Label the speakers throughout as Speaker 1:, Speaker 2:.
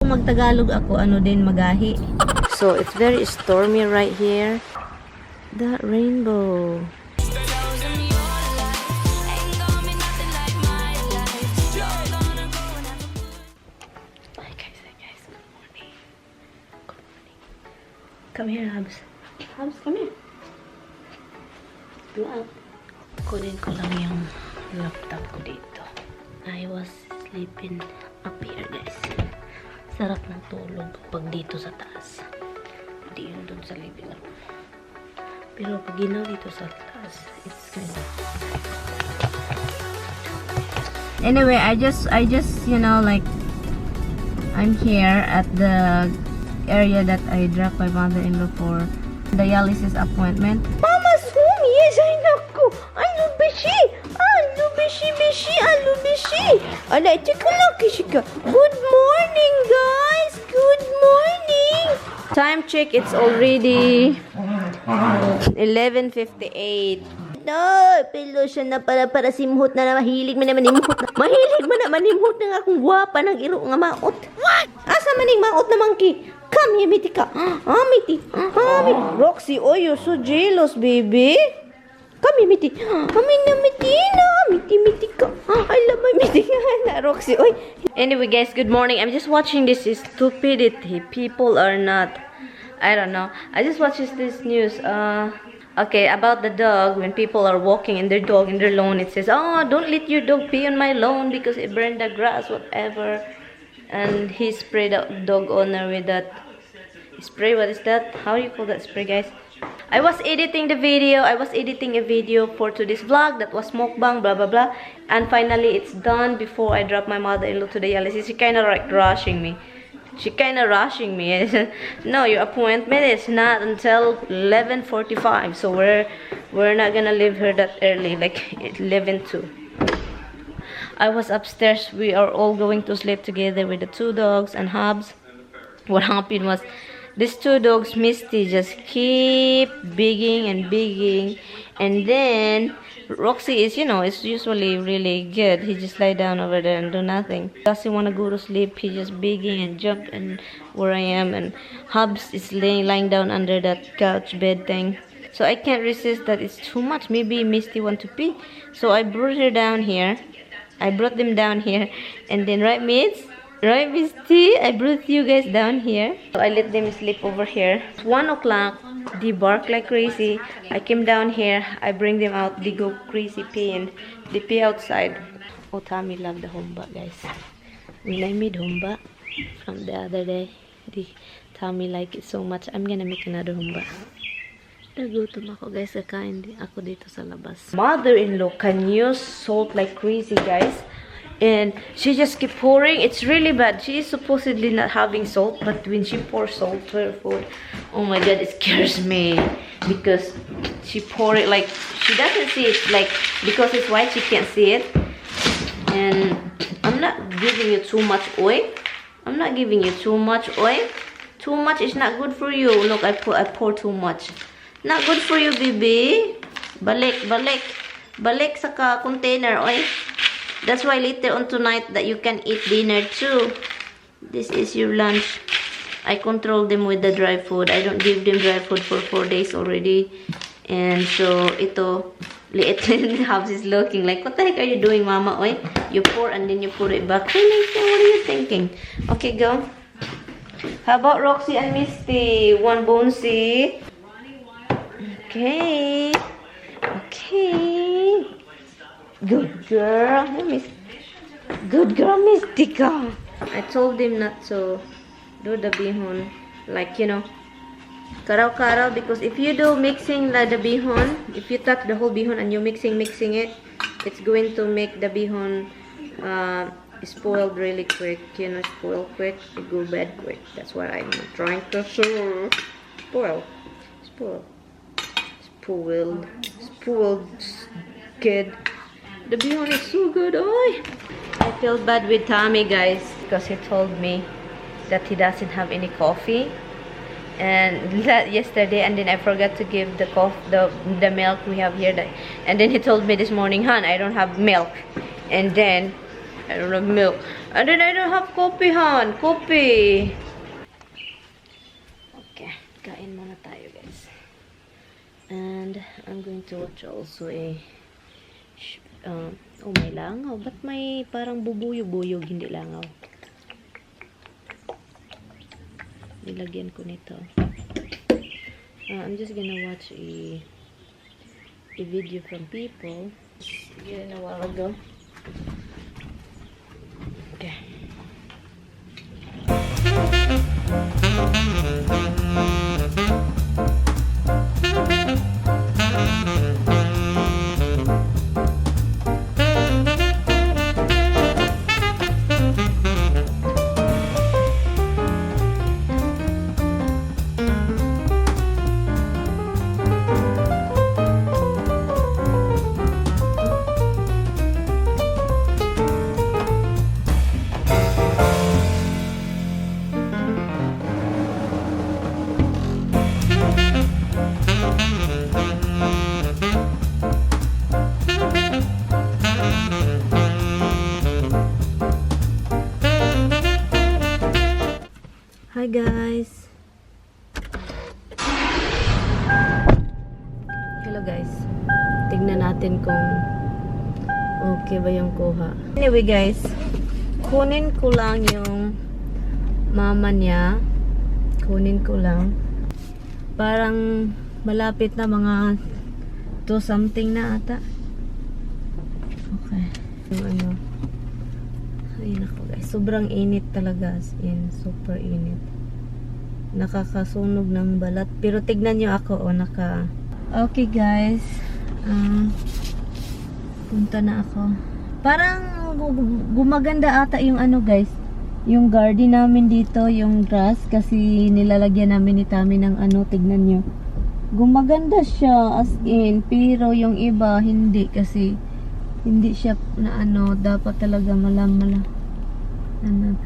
Speaker 1: kung magtagalog ako, ano din magahi. So, it's very stormy right here. That rainbow. Hi guys, good morning. Good morning. Come here, Habs. Habs, come here. Go out. Kunin ko lang yung laptop ko dito. I was sleeping up here, guys. Sarap ng tulog pag dito sa taas. Hindi yun dun sa living room. Pero pag ginaw dito sa taas, it's kind of... Anyway, I just, you know, like, I'm here at the area that I dropped my mother-in-law for dialysis appointment. Mama's home! Yes, I know! Ano bishi? Ano bishi? Ano bishi? Ala, teka lang, Kishika. Good morning, guys! Good morning! Time check, it's already 11:58. No, pilo siya na para simhot na mahilig man naman imhot na. Mahilig man naman imhot na nga akong gwapa ng iro nga maot. What? Asa maning maot na monkey? Come here, Miti ka. Miti. Roxy, oh, you're so jealous, baby. Come here, Miti. Miti ka. I love my Miti. Roxy, oh. Anyway, guys, good morning. I'm just watching this stupidity. People are not, I don't know. I just watched this news. Okay, about the dog. When people are walking in their dog in their lawn, it says, "Oh, don't let your dog pee on my lawn because it burned the grass, whatever." And he sprayed the dog owner with that spray. What is that? How do you call that spray, guys? I was editing the video. I was editing a video for today's vlog that was mukbang, blah blah blah. And finally, it's done before I drop my mother-in-law to dialysis. She kind of like rushing me. No, your appointment is not until 11:45, so we're not gonna leave her that early, like 11:02. I was upstairs. We are all going to sleep together with the two dogs and Hobbs. What happened was these two dogs, Misty, just keep begging, and then Roxy is, you know, is usually really good. He just lie down over there and do nothing. Doesn't want to go to sleep. He just begging and jump and where I am. And Hobbs is lying down under that couch bed thing. So I can't resist that. It's too much. Maybe Misty want to pee. So I brought her down here. I brought them down here. And then right, Misty? I brought you guys down here. So I let them sleep over here. It's 1 o'clock. They bark like crazy. I came down here. I bring them out. They go crazy peeing. They pee outside. Oh, Tommy loved the humba, guys. When I made humba from the other day, Tommy liked it so much. I'm gonna make another humba. Nagutom ako, guys. Kakain din ako dito sa labas. Mother-in-law can use salt like crazy, guys. And she just keep pouring. It's really bad. She is supposedly not having salt, but when she pours salt to her food, oh my god, it scares me. Because she pour it like, she doesn't see it, like, because it's white, she can't see it. And I'm not giving you too much oil. Too much is not good for you. Look, I pour too much. Not good for you, baby. Balik sa container, oy. That's why later on tonight that you can eat dinner too. This is your lunch. I control them with the dry food. I don't give them dry food for 4 days already. And so, ito, liit the house is looking like, what the heck are you doing, Mama? Oy, you pour and then you put it back. What are you thinking? Okay, go. How about Roxy and Misty? One bonesy. Okay. Good girl, Mystica. I told him not to do the bihon, like, you know, karaw-karaw, because if you do mixing the bihon, if you touch the whole bihon and you mixing it, it's going to make the bihon spoiled really quick, you know, spoil quick, it go bad quick. That's why I'm trying to spoiled kid. The bihon is so good. Oh, I feel bad with Tommy, guys, because he told me that he doesn't have any coffee, and that yesterday, and then I forgot to give the milk we have here. And then he told me this morning, "Hon, I don't have milk." And then I don't have milk. And then I don't have coffee, hon. Coffee. Okay, kain muna tayo, guys. And I'm going to watch also oh, may langaw. Ba't may parang bubuyog-buyog, hindi langaw? Nilagyan ko nito. I'm just gonna watch a video from people. Again, a while ago. Okay. Hi guys. Hello guys. Tignan natin kung okay ba yung kuha. Anyway guys, kunin ko lang yung mama niya. Kunin ko lang. Parang malapit na mga 2 something na ata. Okay. Yung ano. Ayun ako guys. Sobrang init talaga. As in, super init. Nakakasunog ng balat. Pero tignan nyo ako. Okay guys. Punta na ako. Parang gumaganda ata yung ano guys. Yung garden namin dito. Yung grass. Kasi nilalagyan namin ni Tami ng ano. Tignan nyo. Gumaganda siya. As in. Pero yung iba hindi. Kasi hindi siya na ano. Dapat talaga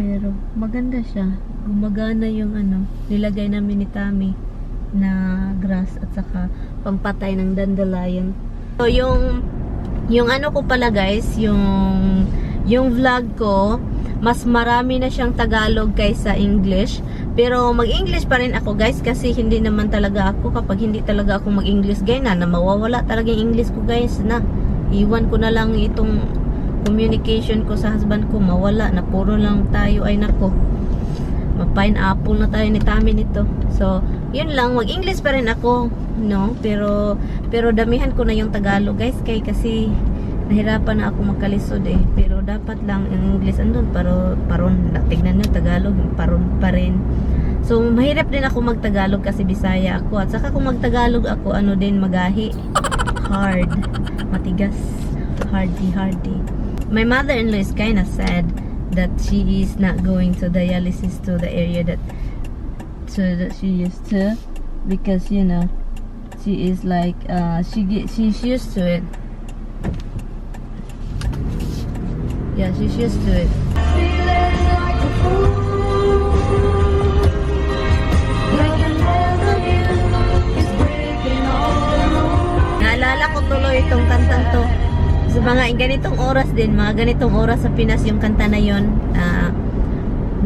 Speaker 1: pero maganda siya. Gumagana yung ano, nilagay namin ni Tami na grass at saka pampatay ng dandelion. So yung ano ko pala guys, yung vlog ko, mas marami na siyang Tagalog kaysa English. Pero mag-English pa rin ako guys kasi hindi naman talaga ako, kapag hindi talaga ako mag-English guys na mawawala talaga yung English ko guys na. Iwan ko na lang itong communication ko sa husband ko, mawala na puro lang tayo ay nako, ma-pineapple na tayo ni Tami nito. So yun lang, mag-English pa rin ako no, pero damihan ko na yung Tagalog guys kasi nahirapan na ako magkalisod pero dapat lang yung English andun, pero paron tignan nyo Tagalog paron pa rin. So mahirap din ako mag-Tagalog kasi Bisaya ako, at saka kung mag-Tagalog ako ano din magahi, hard, matigas, hardy. My mother-in-law is kind of sad that she is not going to dialysis to the area that she used to, because you know she is like she's used to it. Yeah, she's used to it. Naalala ko tuloy itong kantang to. So mga ganitong oras din, mga ganitong oras sa Pinas yung kanta na yon,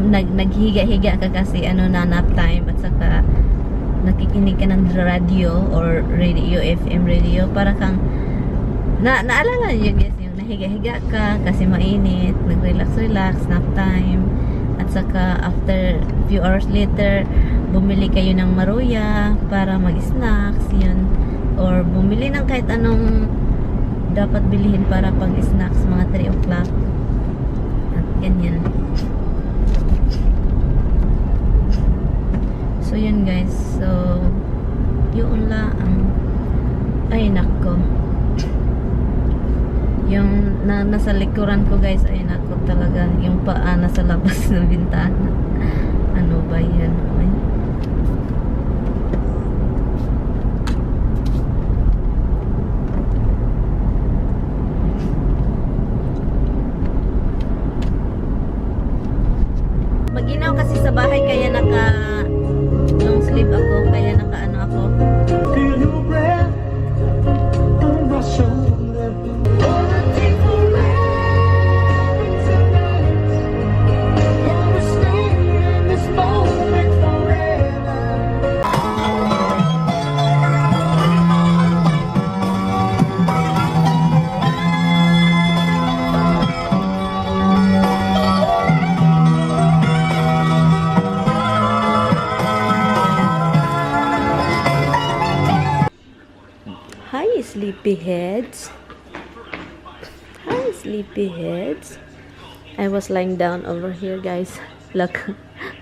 Speaker 1: naghiga-higa ka kasi ano na nap time, at saka nakikinig ka ng radio or radio, FM radio, para kang naalala niyo guys, yung nahiga-higa ka kasi mainit, nag-relax, nap time, at saka after few hours later bumili kayo ng maruya para mag-snacks yun, or bumili ng kahit anong dapat bilihin para pang snacks mga 3 o'clock at ganyan. So yun guys, so yun lang ay nako, yung nasa likuran ko guys, ay nako talaga, yung paa nasa labas ng bintana. Ano ba yan? Mag-inaw kasi sa bahay, kaya naka long sleeve ako, kaya naka ano ako. Feel your breath on my shoulder. sleepyheads. Hi, sleepyheads. I was lying down over here, guys. Look,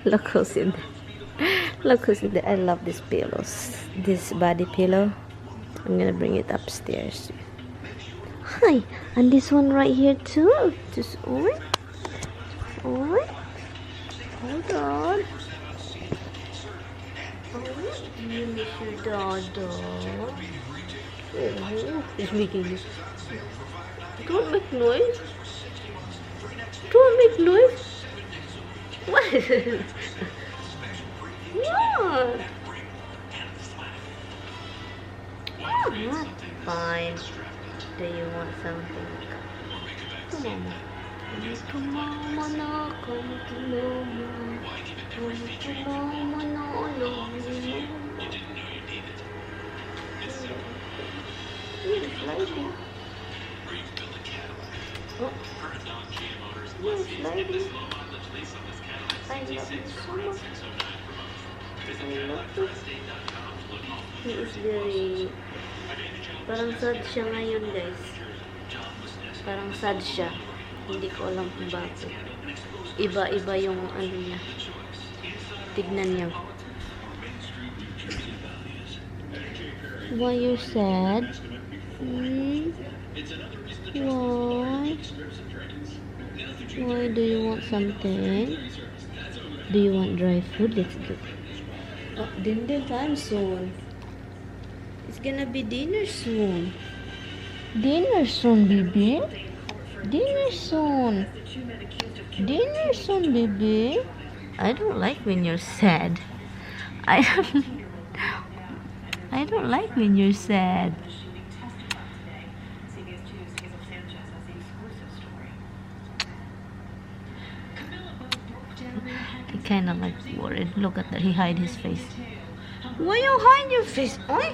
Speaker 1: look who's in there. Look who's in there. I love these pillows. This body pillow. I'm gonna bring it upstairs. Hi, and this one right here too. Just hold on. You miss your dada. Oh, it's making this. Don't make noise. Don't make noise. What? What? What? Fine. Do you want something? Come on. Come mama na, come to mama. Come to mama na, alone. You're sliding. Oh. You're sliding. I love you so much. I love you. He is very... Parang sad siya ngayon, guys. Parang sad siya. Hindi ko alam kung bakit. Iba-iba yung ano niya. Tignan niyo. Why you're sad? Why? Why do you want something? Do you want dry food? Let's go. Oh, dinner time soon. It's gonna be dinner soon. Dinner soon, baby. Dinner soon. Dinner soon, baby. I don't like when you're sad. I don't like when you're sad. I kind of like worried. Look at that. He hide his face. Why you hide your face? Oi?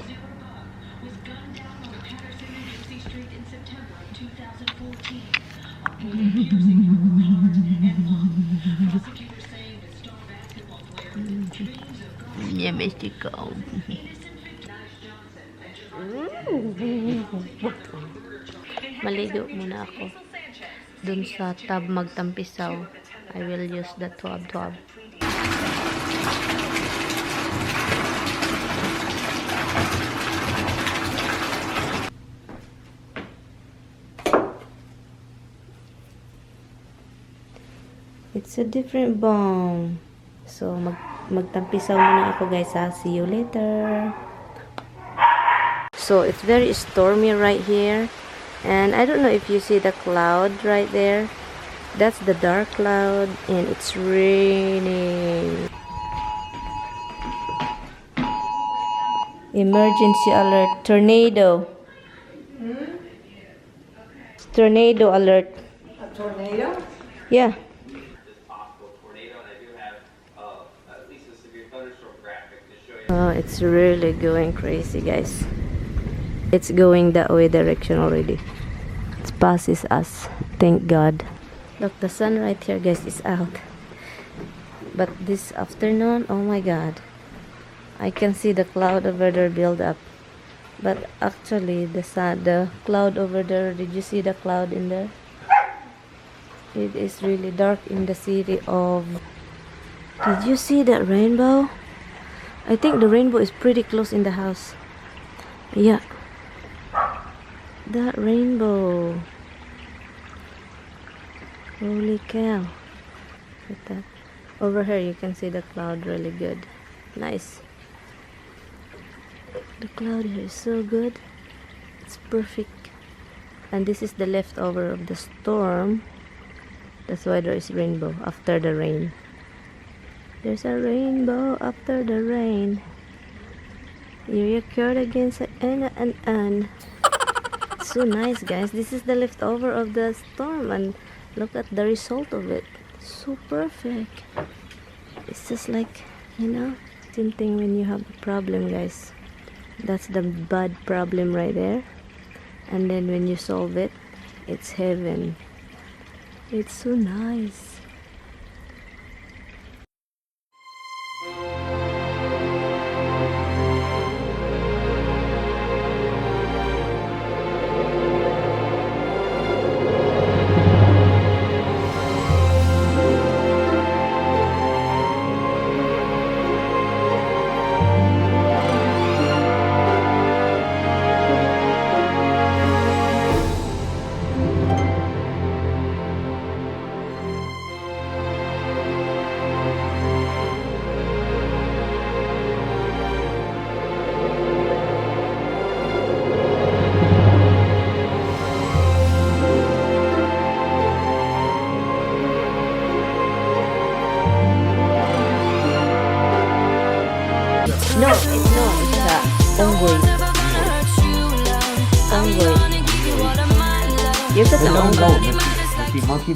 Speaker 1: Yeah, Mexico. Maligo muna ako dun sa tub magtampisaw. I will use the tub. It's a different bomb. So magtampisaw muna ako, guys. I'll see you later. So it's very stormy right here, and I don't know if you see the cloud right there. That's the dark cloud, and it's raining. Emergency alert. Tornado. Tornado alert.
Speaker 2: A tornado?
Speaker 1: Yeah. Oh, it's really going crazy, guys. It's going that way direction already. It passes us. Thank God. Look, the sun right here, guys, is out. But this afternoon, oh my God, I can see the cloud over there build up. But actually, the cloud over there, did you see the cloud in there? It is really dark in the city of... Did you see that rainbow? I think the rainbow is pretty close in the house. Yeah. That rainbow. Holy cow. Look at that. Over here you can see the cloud really good. Nice. The cloud here is so good. It's perfect. And this is the leftover of the storm. That's why there is rainbow after the rain. There's a rainbow after the rain. You're cured against an. It's so nice, guys. This is the leftover of the storm, and look at the result of it. So perfect. It's just like, you know, same thing when you have a problem, guys. That's the bad problem right there. And then when you solve it, it's heaven. It's so nice. No, it's ongoy. Ongoy. You put the
Speaker 2: Don't go.
Speaker 1: ongoy.
Speaker 2: Let's see, monkey